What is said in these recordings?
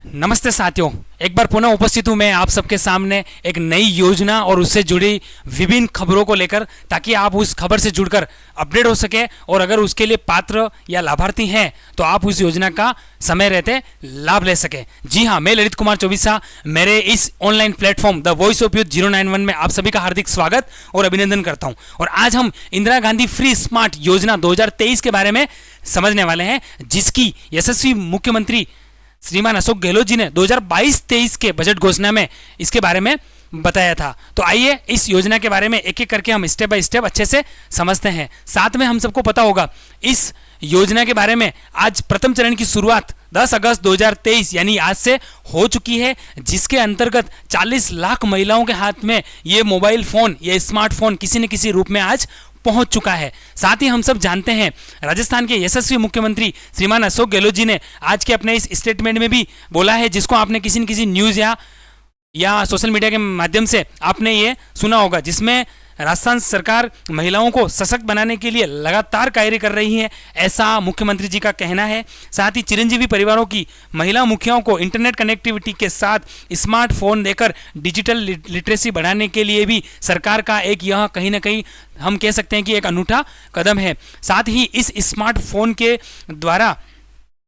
नमस्ते साथियों, एक बार पुनः उपस्थित हूं मैं आप सबके सामने एक नई योजना और उससे जुड़ी विभिन्न खबरों को लेकर, ताकि आप उस खबर से जुड़कर अपडेट हो सके और अगर उसके लिए पात्र या लाभार्थी हैं तो आप उस योजना का समय रहते लाभ ले सके। जी हां, मैं ललित कुमार चौबीसा, मेरे इस online platform the voice of youth 091 में आप सभी का हार्दिक स्वागत और अभिनंदन करता हूं। और आज हम इंदिरा गांधी फ्री स्मार्ट योजना 2023 के बारे में समझने वाले हैं, जिसकी यशस्वी मुख्यमंत्री श्रीमान अशोक गहलोत जी ने 2022-23 के बजट घोषणा में इसके बारे में बताया था। तो आइए इस योजना के बारे में एक एक करके हम स्टेप बाय स्टेप अच्छे से समझते हैं। साथ में हम सबको पता होगा इस योजना के बारे में आज प्रथम चरण की शुरुआत 10 अगस्त 2023 यानी आज से हो चुकी है, जिसके अंतर्गत 40 लाख महिलाओं के हाथ में ये मोबाइल फोन या स्मार्टफोन किसी न किसी रूप में आज पहुंच चुका है। साथ ही हम सब जानते हैं राजस्थान के यशस्वी मुख्यमंत्री श्रीमान अशोक गहलोत जी ने आज के अपने इस स्टेटमेंट में भी बोला है, जिसको आपने किसी न किसी न्यूज़ या सोशल मीडिया के माध्यम से आपने ये सुना होगा, जिसमें राजस्थान सरकार महिलाओं को सशक्त बनाने के लिए लगातार कार्य कर रही है, ऐसा मुख्यमंत्री जी का कहना है। साथ ही चिरंजीवी परिवारों की महिला मुखियाओं को इंटरनेट कनेक्टिविटी के साथ स्मार्टफोन देकर डिजिटल लिटरेसी बढ़ाने के लिए भी सरकार का एक यह कहीं ना कहीं हम कह सकते हैं कि एक अनूठा कदम है। साथ ही इस स्मार्टफोन के द्वारा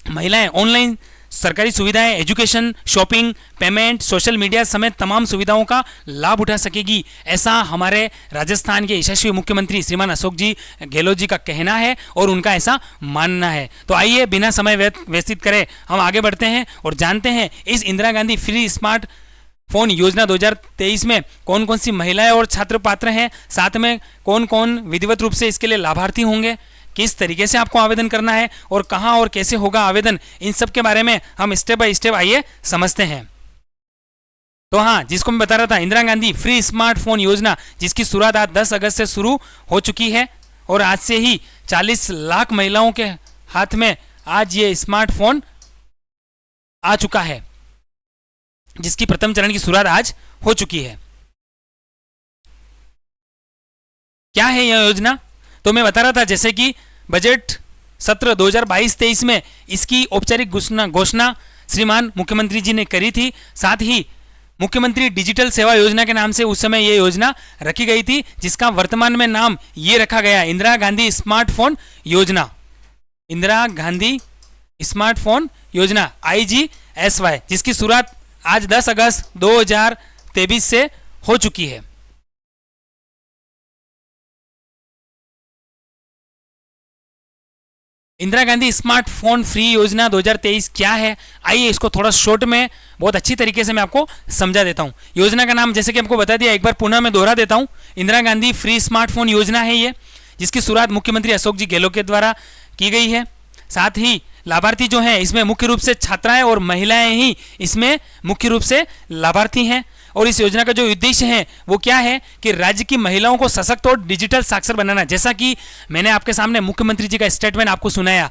महिलाएं ऑनलाइन सरकारी सुविधाएं, education, shopping, payment, social media समेत तमाम सुविधाओं का लाभ उठा सकेगी, ऐसा हमारे राजस्थान के यशस्वी मुख्यमंत्री श्रीमान अशोक जी गहलोत जी का कहना है और उनका ऐसा मानना है। तो आइए बिना समय व्यतीत करें हम आगे बढ़ते हैं और जानते हैं इस Indira Gandhi free smart phone योजना 2023 में कौन कौन सी महिलाएं और छात्र पात्र हैं, साथ में कौन कौन विधिवत रूप से इसके लिए लाभार्थी होंगे, किस तरीके से आपको आवेदन करना है और कहां और कैसे होगा आवेदन, इन सब के बारे में हम स्टेप बाय स्टेप आइए समझते हैं। तो हाँ, जिसको मैं बता रहा था, इंदिरा गांधी फ्री स्मार्टफोन योजना, जिसकी शुरुआत आज 10 अगस्त से शुरू हो चुकी है और आज से ही 40 लाख महिलाओं के हाथ में आज ये स्मार्टफोन आ चुका है, जिसकी प्रथम चरण की शुरुआत आज हो चुकी है। क्या है यह योजना? तो मैं बता रहा था जैसे कि बजट सत्र 2022-23 में इसकी औपचारिक घोषणा श्रीमान मुख्यमंत्री जी ने करी थी। साथ ही मुख्यमंत्री डिजिटल सेवा योजना के नाम से उस समय ये योजना रखी गई थी, जिसका वर्तमान में नाम ये रखा गया इंदिरा गांधी स्मार्टफोन योजना। इंदिरा गांधी स्मार्टफोन योजना IGSY, जिसकी शुरुआत आज 10 अगस्त 2023 से हो चुकी है। इंदिरा गांधी स्मार्टफोन फ्री योजना 2023 क्या है, आइए इसको थोड़ा शॉर्ट में बहुत अच्छी तरीके से मैं आपको समझा देता हूं। योजना का नाम जैसे कि आपको बता दिया, एक बार पुनः मैं दोहरा देता हूं। इंदिरा गांधी फ्री स्मार्टफोन योजना है ये, जिसकी शुरुआत मुख्यमंत्री अशोक जी गहलोत के द्वारा की गई है। साथ ही लाभार्थी जो हैं इसमें मुख्य रूप से छात्राएं और महिलाएं ही इसमें मुख्य रूप से लाभार्थी हैं। और इस योजना का जो उद्देश्य है वो क्या है कि राज्य की महिलाओं को सशक्त और डिजिटल साक्षर बनाना। जैसा कि मैंने आपके सामने मुख्यमंत्री जी का स्टेटमेंट आपको सुनाया,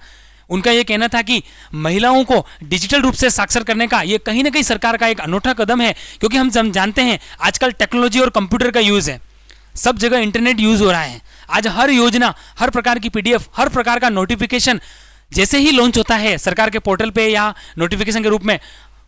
उनका यह कहना था कि महिलाओं को डिजिटल रूप से साक्षर करने का ये कहीं ना कहीं सरकार का एक अनूठा कदम है, क्योंकि हम जानते हैं आजकल टेक्नोलॉजी और कंप्यूटर का यूज है, सब जगह इंटरनेट यूज हो रहा है। आज हर योजना, हर प्रकार की PDF, हर प्रकार का नोटिफिकेशन जैसे ही लॉन्च होता है सरकार के पोर्टल पे या नोटिफिकेशन के रूप में,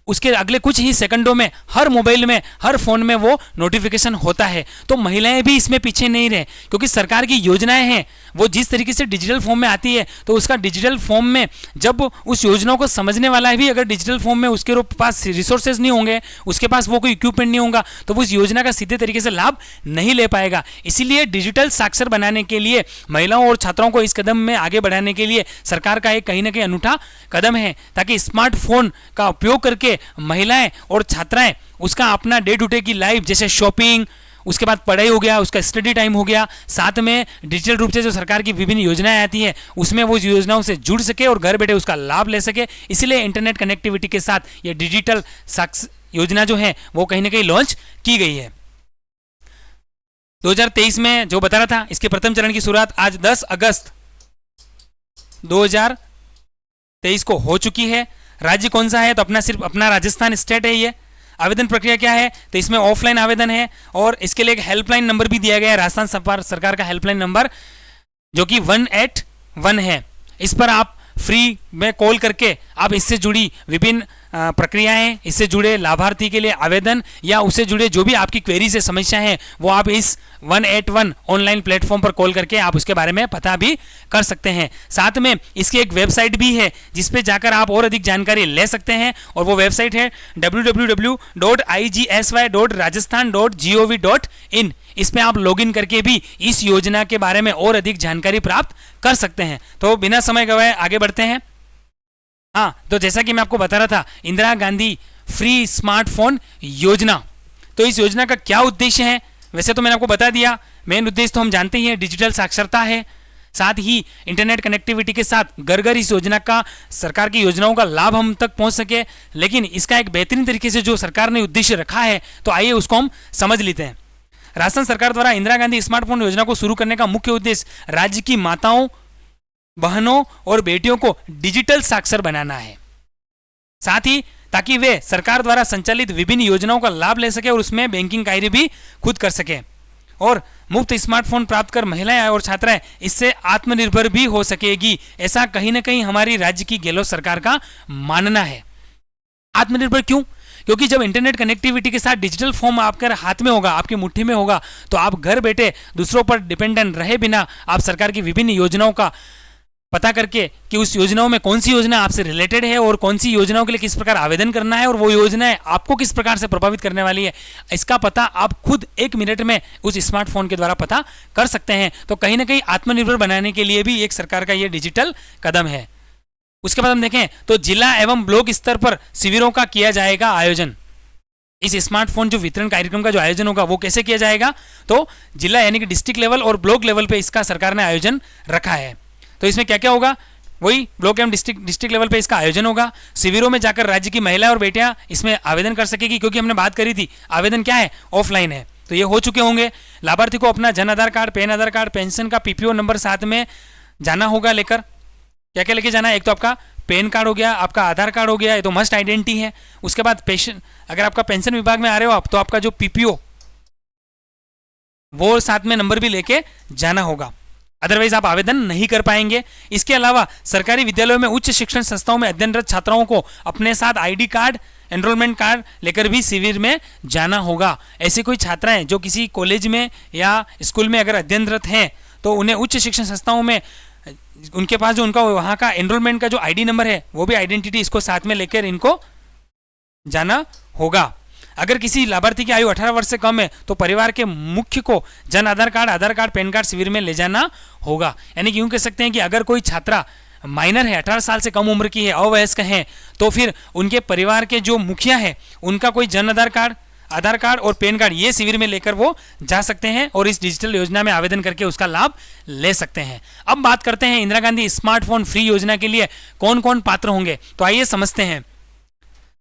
उसके अगले कुछ ही सेकंडों में हर मोबाइल में, हर फोन में वो नोटिफिकेशन होता है। तो महिलाएं भी इसमें पीछे नहीं रहे, क्योंकि सरकार की योजनाएं हैं वो जिस तरीके से डिजिटल फॉर्म में आती है, तो उसका डिजिटल फॉर्म में जब उस योजनाओं को समझने वाला भी अगर डिजिटल फॉर्म में उसके पास रिसोर्सेज नहीं होंगे, उसके पास वो कोई इक्विपमेंट नहीं होगा, तो वो उस योजना का सीधे तरीके से लाभ नहीं ले पाएगा। इसीलिए डिजिटल साक्षर बनाने के लिए, महिलाओं और छात्राओं को इस कदम में आगे बढ़ाने के लिए सरकार का एक कहीं ना कहीं अनूठा कदम है, ताकि स्मार्टफोन का उपयोग करके महिलाएं और छात्राएं उसका अपना डे टू डे की लाइफ, जैसे शॉपिंग, उसके बाद पढ़ाई हो गया, उसका स्टडी टाइम हो गया, साथ में डिजिटल रूप से जो सरकार की विभिन्न योजनाएं आती हैं उसमें वो योजनाओं से जुड़ सके और घर बैठे उसका लाभ ले सके। इसलिए इंटरनेट कनेक्टिविटी के साथ ये डिजिटल योजना जो है वो कहीं ना कहीं लॉन्च की गई है। 2023 में जो बता रहा था, इसके प्रथम चरण की शुरुआत आज 10 अगस्त 2023 को हो चुकी है। राज्य कौन सा है? तो सिर्फ अपना राजस्थान स्टेट है ये। आवेदन प्रक्रिया क्या है? तो इसमें ऑफलाइन आवेदन है और इसके लिए एक हेल्पलाइन नंबर भी दिया गया है, राजस्थान सरकार का हेल्पलाइन नंबर, जो कि 181 है। इस पर आप फ्री में कॉल करके आप इससे जुड़ी विभिन्न प्रक्रिया है, इससे जुड़े लाभार्थी के लिए आवेदन या उससे जुड़े जो भी आपकी क्वेरी से समस्या है वो आप इस 181 ऑनलाइन प्लेटफॉर्म पर कॉल करके आप उसके बारे में पता भी कर सकते हैं। साथ में इसकी एक वेबसाइट भी है जिस पे जाकर आप और अधिक जानकारी ले सकते हैं, और वो वेबसाइट है www.igsy.rajasthan.gov.in। इस पे आप लॉगिन करके भी इस योजना के बारे में और अधिक जानकारी प्राप्त कर सकते हैं। तो बिना समय गवाए आगे बढ़ते हैं। हाँ, तो जैसा कि मैं आपको बता रहा था, इंदिरा गांधी फ्री स्मार्टफोन योजना, तो इस योजना का क्या उद्देश्य है? वैसे तो मैंने आपको बता दिया, मेन उद्देश्य तो हम जानते ही हैं, डिजिटल साक्षरता है। साथ ही इंटरनेट कनेक्टिविटी के साथ घर घर इस योजना का, सरकार की योजनाओं का लाभ हम तक पहुंच सके। लेकिन इसका एक बेहतरीन तरीके से जो सरकार ने उद्देश्य रखा है, तो आइए उसको हम समझ लेते हैं। राजस्थान सरकार द्वारा इंदिरा गांधी स्मार्टफोन योजना को शुरू करने का मुख्य उद्देश्य राज्य की माताओं, बहनों और बेटियों को डिजिटल साक्षर बनाना है, साथ ही ताकि वे सरकार द्वारा संचालित विभिन्न योजनाओं का लाभ ले सके और उसमें बैंकिंग कार्य भी खुद कर सके, और मुफ्त स्मार्टफोन प्राप्त कर महिलाएं और छात्राएं इससे आत्मनिर्भर भी हो सकेगी। ऐसा कहीं ना कहीं हमारी राज्य की गहलोत सरकार का मानना है। आत्मनिर्भर क्यों? क्योंकि जब इंटरनेट कनेक्टिविटी के साथ डिजिटल फॉर्म आपके हाथ में होगा, आपकी मुट्ठी में होगा, तो आप घर बैठे दूसरों पर डिपेंडेंट रहे बिना आप सरकार की विभिन्न योजनाओं का पता करके कि उस योजनाओं में कौन सी योजना आपसे रिलेटेड है और कौन सी योजनाओं के लिए किस प्रकार आवेदन करना है और वो योजनाएं आपको किस प्रकार से प्रभावित करने वाली है, इसका पता आप खुद 1 मिनट में उस स्मार्टफोन के द्वारा पता कर सकते हैं। तो कहीं ना कहीं आत्मनिर्भर बनाने के लिए भी एक सरकार का ये डिजिटल कदम है। उसके बाद हम देखें तो जिला एवं ब्लॉक स्तर पर शिविरों का किया जाएगा आयोजन। इस स्मार्टफोन जो वितरण कार्यक्रम का जो आयोजन होगा वो कैसे किया जाएगा? तो जिला यानी कि डिस्ट्रिक्ट लेवल और ब्लॉक लेवल पे इसका सरकार ने आयोजन रखा है। तो इसमें क्या क्या होगा? वही ब्लॉक एवं डिस्ट्रिक्ट लेवल पे इसका आयोजन होगा। शिविरों में जाकर राज्य की महिलाएं और बेटियां इसमें आवेदन कर सकेगी, क्योंकि हमने बात करी थी आवेदन क्या है, ऑफलाइन है, तो ये हो चुके होंगे। लाभार्थी को अपना जन आधार कार्ड, पैन आधार कार्ड, पेंशन का पीपीओ नंबर साथ में जाना होगा लेकर। क्या क्या लेके जाना है? एक तो आपका पैन कार्ड हो गया, आपका आधार कार्ड हो गया, ये तो मस्ट आइडेंटिटी है। उसके बाद पेंशन, अगर आपका पेंशन विभाग में आ रहे हो आप, तो आपका जो पीपीओ वो साथ में नंबर भी लेके जाना होगा, अदरवाइज आप आवेदन नहीं कर पाएंगे। इसके अलावा सरकारी विद्यालयों में, उच्च शिक्षण संस्थाओं में अध्ययनरत छात्राओं को अपने साथ आईडी कार्ड, एनरोलमेंट कार्ड लेकर भी शिविर में जाना होगा। ऐसी कोई छात्राएं जो किसी कॉलेज में या स्कूल में अगर अध्ययनरत हैं, तो उन्हें उच्च शिक्षण संस्थाओं में उनके पास जो उनका वहाँ का एनरोलमेंट का जो आईडी नंबर है वो भी आइडेंटिटी इसको साथ में लेकर इनको जाना होगा। अगर किसी लाभार्थी की आयु 18 वर्ष से कम है तो परिवार के मुख्य को जन आधार कार्ड, आधार कार्ड, पैन कार्ड शिविर में ले जाना होगा। यानी कि यूं कह सकते हैं कि अगर कोई छात्रा माइनर है, 18 साल से कम उम्र की है, अवयस्क है, तो फिर उनके परिवार के जो मुखिया है उनका कोई जन आधार कार्ड, आधार कार्ड और पैन कार्ड ये शिविर में लेकर वो जा सकते हैं और इस डिजिटल योजना में आवेदन करके उसका लाभ ले सकते हैं। अब बात करते हैं इंदिरा गांधी स्मार्टफोन फ्री योजना के लिए कौन कौन पात्र होंगे। तो आइए समझते हैं।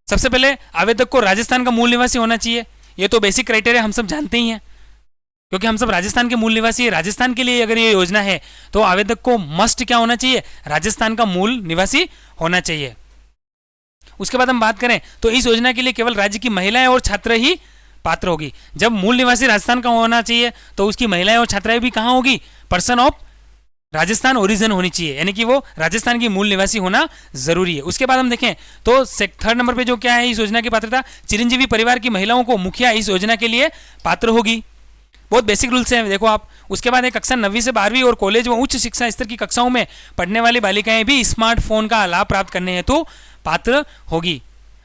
सबसे पहले आवेदक को राजस्थान का मूल निवासी होना चाहिए। ये तो बेसिक क्राइटेरिया हम सब जानते ही हैं, क्योंकि हम सब राजस्थान के मूल निवासी है। राजस्थान के लिए अगर ये योजना है तो आवेदक को मस्ट क्या होना चाहिए? राजस्थान का मूल निवासी होना चाहिए। उसके बाद हम बात करें तो इस योजना के लिए केवल राज्य की महिलाएं और छात्र ही पात्र होगी। जब मूल निवासी राजस्थान का होना चाहिए तो उसकी महिलाएं और छात्राएं भी कहाँ होगी? पर्सन ऑफ राजस्थान ओरिजिन होनी चाहिए, यानी कि वो राजस्थान की मूल निवासी होना जरूरी है। उसके बाद हम देखें तो 3rd नंबर पे जो क्या है इस योजना की पात्रता, चिरंजीवी परिवार की महिलाओं को मुखिया इस योजना के लिए पात्र होगी। बहुत बेसिक रूल्स हैं, देखो आप। उसके बाद एक कक्षा 9वीं से 12वीं और कॉलेज व उच्च शिक्षा स्तर की कक्षाओं में पढ़ने वाली बालिकाएं भी स्मार्टफोन का लाभ प्राप्त करने हेतु पात्र होगी।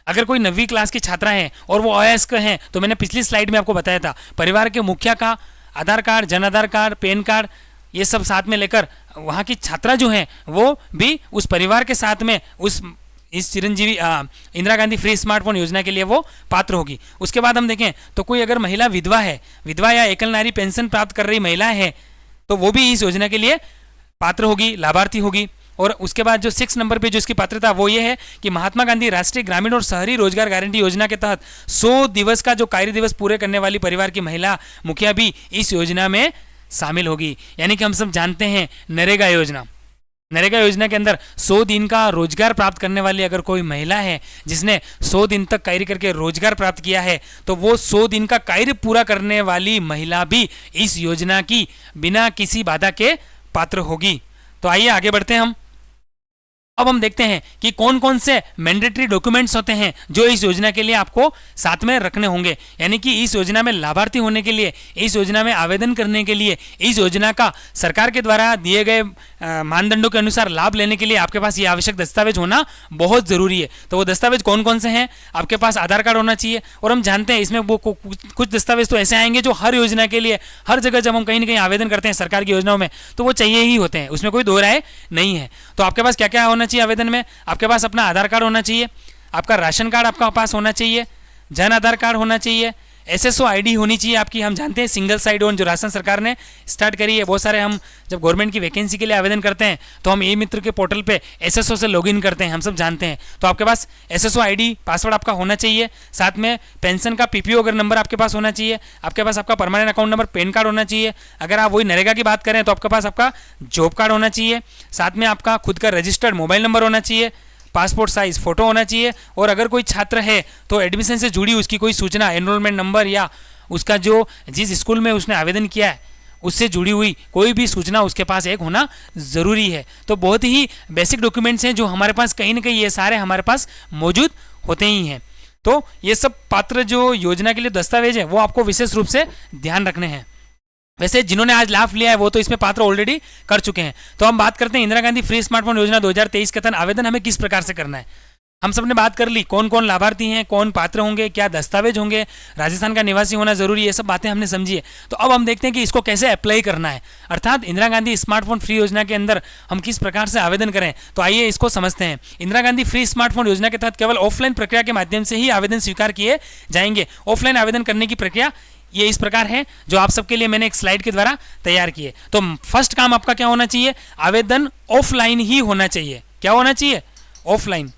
अगर कोई 9वीं क्लास की छात्रा है और वो अवयस्क हैं, तो मैंने पिछली स्लाइड में आपको बताया था, परिवार के मुखिया का आधार card, Jan Aadhaar card, pan card ये सब साथ में लेकर वहाँ की छात्रा जो है वो भी उस परिवार के साथ में इस चिरंजीवी इंदिरा गांधी फ्री स्मार्टफोन योजना के लिए वो पात्र होगी। उसके बाद हम देखें तो कोई अगर महिला विधवा है, विधवा या एकल नारी पेंशन प्राप्त कर रही महिला है, तो वो भी इस योजना के लिए पात्र होगी, लाभार्थी होगी। और उसके बाद जो 6 नंबर पे जो इसकी पात्रता वो ये है कि महात्मा गांधी राष्ट्रीय ग्रामीण और शहरी रोजगार गारंटी योजना के तहत 100 दिवस का जो कार्य दिवस पूरे करने वाली परिवार की महिला मुखिया भी इस योजना में शामिल होगी। यानी कि हम सब जानते हैं नरेगा योजना, नरेगा योजना के अंदर 100 दिन का रोजगार प्राप्त करने वाली अगर कोई महिला है जिसने 100 दिन तक कार्य करके रोजगार प्राप्त किया है, तो वो 100 दिन का कार्य पूरा करने वाली महिला भी इस योजना की बिना किसी बाधा के पात्र होगी। तो आइए आगे बढ़ते हैं हम। अब हम देखते हैं कि कौन कौन से मैंडेटरी डॉक्यूमेंट्स होते हैं जो इस योजना के लिए आपको साथ में रखने होंगे। यानी कि इस योजना में लाभार्थी होने के लिए, इस योजना में आवेदन करने के लिए, इस योजना का सरकार के द्वारा दिए गए मानदंडों के अनुसार लाभ लेने के लिए आपके पास ये आवश्यक दस्तावेज होना बहुत जरूरी है। तो वो दस्तावेज कौन कौन से हैं? आपके पास आधार कार्ड होना चाहिए, और हम जानते हैं इसमें वो कुछ दस्तावेज तो ऐसे आएंगे जो हर योजना के लिए, हर जगह जब हम कहीं ना कहीं आवेदन करते हैं सरकार की योजनाओं में, तो वो चाहिए ही होते हैं, उसमें कोई दो राय नहीं है। तो आपके पास क्या क्या होना चाहिए आवेदन में? आपके पास अपना आधार कार्ड होना चाहिए, आपका राशन कार्ड आपका पास होना चाहिए, जन आधार कार्ड होना चाहिए, एसएसओ आईडी होनी चाहिए आपकी। हम जानते हैं सिंगल साइड ऑन जो राशन सरकार ने स्टार्ट करी है, बहुत सारे हम जब गवर्नमेंट की वैकेंसी के लिए आवेदन करते हैं तो हम ई मित्र के पोर्टल पे एसएसओ से लॉगिन करते हैं, हम सब जानते हैं। तो आपके पास एसएसओ आईडी, पासवर्ड आपका होना चाहिए, साथ में पेंशन का पीपीओ अगर नंबर आपके पास होना चाहिए, आपके पास आपका permanent account number pan card होना चाहिए, अगर आप वही नरेगा की बात करें तो आपके पास आपका जॉब कार्ड होना चाहिए, साथ में आपका खुद का रजिस्टर्ड मोबाइल नंबर होना चाहिए, पासपोर्ट साइज फोटो होना चाहिए, और अगर कोई छात्र है तो एडमिशन से जुड़ी उसकी कोई सूचना, एनरोलमेंट नंबर या उसका जो जिस स्कूल में उसने आवेदन किया है उससे जुड़ी हुई कोई भी सूचना उसके पास एक होना ज़रूरी है। तो बहुत ही बेसिक डॉक्यूमेंट्स हैं जो हमारे पास कहीं ना कहीं ये सारे हमारे पास मौजूद होते ही हैं। तो ये सब पात्र जो योजना के लिए दस्तावेज है वो आपको विशेष रूप से ध्यान रखने हैं। वैसे जिन्होंने आज लाभ लिया है वो तो इसमें पात्र ऑलरेडी कर चुके हैं। तो हम बात करते हैं इंदिरा गांधी फ्री स्मार्टफोन योजना 2023 के तहत आवेदन हमें किस प्रकार से करना है। हम सब ने बात कर ली कौन कौन लाभार्थी हैं, कौन पात्र होंगे, क्या दस्तावेज होंगे, राजस्थान का निवासी होना जरूरी है, ये सब बातें हमने समझी है। तो अब हम देखते हैं कि इसको कैसे अप्लाई करना है, अर्थात इंदिरा गांधी स्मार्टफोन फ्री योजना के अंदर हम किस प्रकार से आवेदन करें। तो आइए इसको समझते हैं। इंदिरा गांधी फ्री स्मार्टफोन योजना के तहत केवल ऑफलाइन प्रक्रिया के माध्यम से ही आवेदन स्वीकार किए जाएंगे। ऑफलाइन आवेदन करने की प्रक्रिया ये इस प्रकार है जो आप सबके लिए मैंने एक स्लाइड के द्वारा तैयार किए। तो फर्स्ट काम आपका क्या होना चाहिए? आवेदन ऑफलाइन ही होना चाहिए। क्या होना चाहिए? ऑफलाइन।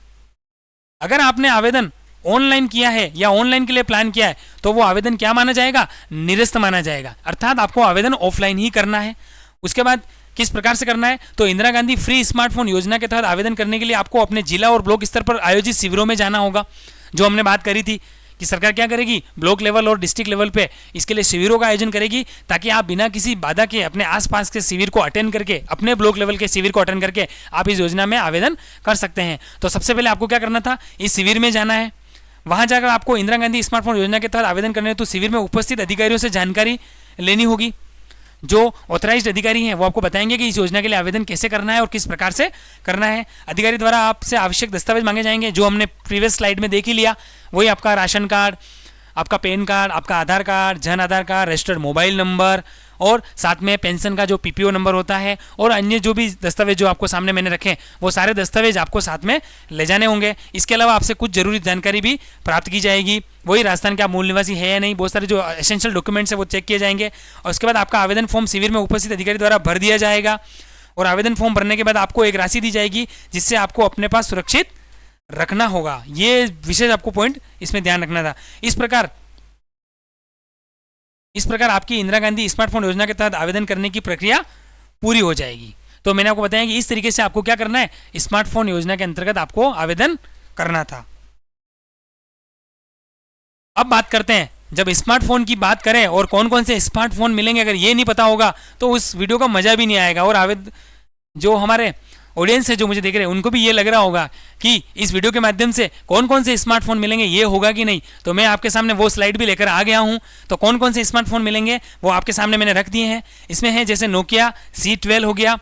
अगर आपने आवेदन ऑनलाइन किया है या ऑनलाइन के लिए प्लान किया है तो वो आवेदन क्या माना जाएगा? निरस्त माना जाएगा। अर्थात आपको आवेदन ऑफलाइन ही करना है। उसके बाद किस प्रकार से करना है? तो इंदिरा गांधी फ्री स्मार्टफोन योजना के तहत आवेदन करने के लिए आपको अपने जिला और ब्लॉक स्तर पर आयोजित शिविरों में जाना होगा। जो हमने बात करी थी कि सरकार क्या करेगी, ब्लॉक लेवल और डिस्ट्रिक्ट लेवल पे इसके लिए शिविरों का आयोजन करेगी, ताकि आप बिना किसी बाधा के अपने आसपास के शिविर को अटेंड करके, अपने ब्लॉक लेवल के शिविर को अटेंड करके आप इस योजना में आवेदन कर सकते हैं। तो सबसे पहले आपको क्या करना था? इस शिविर में जाना है। वहां जाकर आपको इंदिरा गांधी स्मार्टफोन योजना के तहत आवेदन करने तो शिविर में उपस्थित अधिकारियों से जानकारी लेनी होगी। जो ऑथराइज्ड अधिकारी हैं वो आपको बताएंगे कि इस योजना के लिए आवेदन कैसे करना है और किस प्रकार से करना है। अधिकारी द्वारा आपसे आवश्यक दस्तावेज मांगे जाएंगे जो हमने प्रीवियस स्लाइड में देख ही लिया। वही आपका राशन कार्ड, आपका पैन कार्ड, आपका आधार card, Jan Aadhaar card, registered mobile number, और साथ में पेंशन का जो पीपीओ नंबर होता है, और अन्य जो भी दस्तावेज जो आपको सामने मैंने रखे वो सारे दस्तावेज आपको साथ में ले जाने होंगे। इसके अलावा आपसे कुछ जरूरी जानकारी भी प्राप्त की जाएगी। वही राजस्थान का मूल निवासी है या नहीं, बहुत सारे जो एसेंशियल डॉक्यूमेंट्स है वो चेक किए जाएंगे। और उसके बाद आपका आवेदन फॉर्म शिविर में उपस्थित अधिकारी द्वारा भर दिया जाएगा, और आवेदन फॉर्म भरने के बाद आपको एक राशि दी जाएगी जिससे आपको अपने पास सुरक्षित रखना होगा। ये विशेष आपको पॉइंट इसमें ध्यान रखना था। इस प्रकार आपकी इंदिरा गांधी स्मार्टफोन योजना के तहत आवेदन करने की प्रक्रिया पूरी हो जाएगी। तो मैंने आपको बताया कि इस तरीके से आपको क्या करना है, स्मार्टफोन योजना के अंतर्गत आपको आवेदन करना था। अब बात करते हैं, जब स्मार्टफोन की बात करें और कौन कौन से स्मार्टफोन मिलेंगे, अगर ये नहीं पता होगा तो उस वीडियो का मजा भी नहीं आएगा। और जो हमारे ऑडियंस है जो मुझे देख रहे हैं उनको भी ये लग रहा होगा कि इस वीडियो के माध्यम से कौन कौन से स्मार्टफोन मिलेंगे ये होगा कि नहीं। तो मैं आपके सामने वो स्लाइड भी लेकर आ गया हूं। तो कौन कौन से स्मार्टफोन मिलेंगे वो आपके सामने मैंने रख दिए हैं। इसमें है जैसे नोकिया C12 हो गया,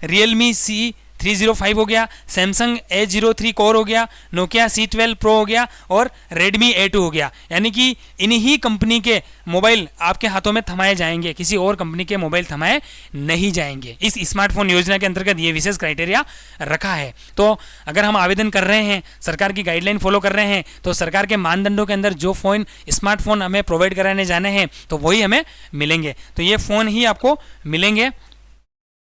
रियलमी C305 हो गया, सैमसंग A03 कोर हो गया, नोकिया C12 प्रो हो गया, और रेडमी A2 हो गया। यानी कि इन्हीं कंपनी के मोबाइल आपके हाथों में थमाए जाएंगे, किसी और कंपनी के मोबाइल थमाए नहीं जाएंगे। इस स्मार्टफोन योजना के अंतर्गत ये विशेष क्राइटेरिया रखा है। तो अगर हम आवेदन कर रहे हैं, सरकार की गाइडलाइन फॉलो कर रहे हैं, तो सरकार के मानदंडों के अंदर जो फोन स्मार्टफोन हमें प्रोवाइड कराने जाने हैं तो वही हमें मिलेंगे। तो ये फ़ोन ही आपको मिलेंगे।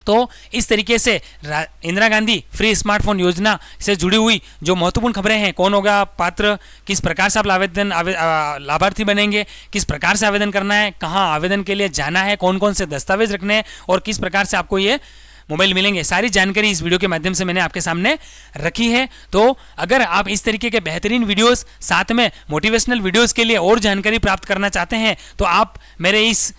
तो इस तरीके से इंदिरा गांधी फ्री स्मार्टफोन योजना से जुड़ी हुई जो महत्वपूर्ण खबरें हैं, कौन होगा पात्र, किस प्रकार से आप लाभार्थी बनेंगे, किस प्रकार से आवेदन करना है, कहाँ आवेदन के लिए जाना है, कौन कौन से दस्तावेज रखने हैं, और किस प्रकार से आपको ये मोबाइल मिलेंगे, सारी जानकारी इस वीडियो के माध्यम से मैंने आपके सामने रखी है। तो अगर आप इस तरीके के बेहतरीन वीडियोस, साथ में मोटिवेशनल वीडियोस के लिए और जानकारी प्राप्त करना चाहते हैं तो आप मेरे इस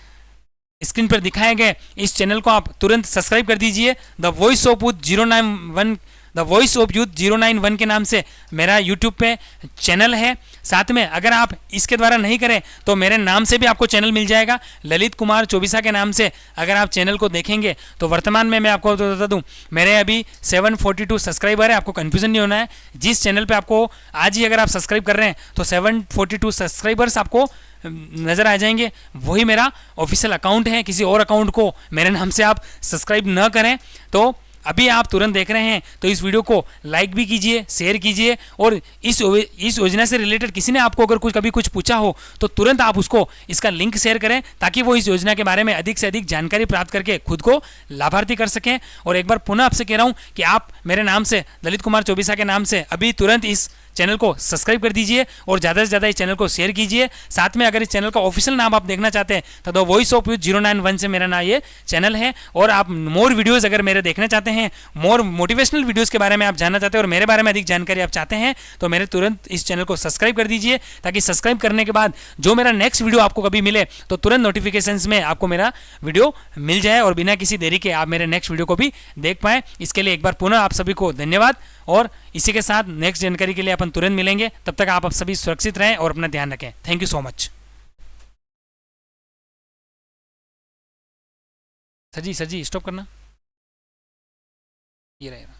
स्क्रीन पर दिखाए गए इस चैनल को आप तुरंत सब्सक्राइब कर दीजिए। The voice of youth 091 the voice of youth 091 के नाम से मेरा यूट्यूब पे चैनल है। साथ में अगर आप इसके द्वारा नहीं करें तो मेरे नाम से भी आपको चैनल मिल जाएगा, ललित कुमार चौबीसा के नाम से। अगर आप चैनल को देखेंगे तो वर्तमान में मैं आपको बता दूं, मेरे अभी 742 सब्सक्राइबर है। आपको कन्फ्यूजन नहीं होना है, जिस चैनल पे आपको आज ही अगर आप सब्सक्राइब कर रहे हैं तो 742 सब्सक्राइबर्स आपको नजर आ जाएंगे, वही मेरा ऑफिशियल अकाउंट है। किसी और अकाउंट को मेरे नाम से आप सब्सक्राइब न करें। तो अभी आप तुरंत देख रहे हैं तो इस वीडियो को लाइक भी कीजिए, शेयर कीजिए, और इस योजना से रिलेटेड किसी ने आपको अगर कभी कुछ पूछा हो तो तुरंत आप उसको इसका लिंक शेयर करें, ताकि वो इस योजना के बारे में अधिक से अधिक जानकारी प्राप्त करके खुद को लाभार्थी कर सकें। और एक बार पुनः आपसे कह रहा हूं कि आप मेरे नाम से, ललित कुमार चौबीसा के नाम से, अभी तुरंत इस चैनल को सब्सक्राइब कर दीजिए और ज़्यादा से ज़्यादा इस चैनल को शेयर कीजिए। साथ में अगर इस चैनल का ऑफिशियल नाम आप देखना चाहते हैं तो द वॉइस ऑफ यूथ 091 से मेरा नाम ये चैनल है। और आप मोर वीडियोस अगर मेरे देखना चाहते हैं, मोर मोटिवेशनल वीडियोस के बारे में आप जानना चाहते हैं और मेरे बारे में अधिक जानकारी आप चाहते हैं, तो मेरे तुरंत इस चैनल को सब्सक्राइब कर दीजिए, ताकि सब्सक्राइब करने के बाद जो मेरा नेक्स्ट वीडियो आपको कभी मिले तो तुरंत नोटिफिकेशंस में आपको मेरा वीडियो मिल जाए और बिना किसी देरी के आप मेरे नेक्स्ट वीडियो को भी देख पाएँ। इसके लिए एक बार पुनः आप सभी को धन्यवाद, और इसी के साथ नेक्स्ट जानकारी के लिए अपन तुरंत मिलेंगे। तब तक आप सभी सुरक्षित रहें और अपना ध्यान रखें। Thank you so much. Sir ji stop करना, ये रहेगा।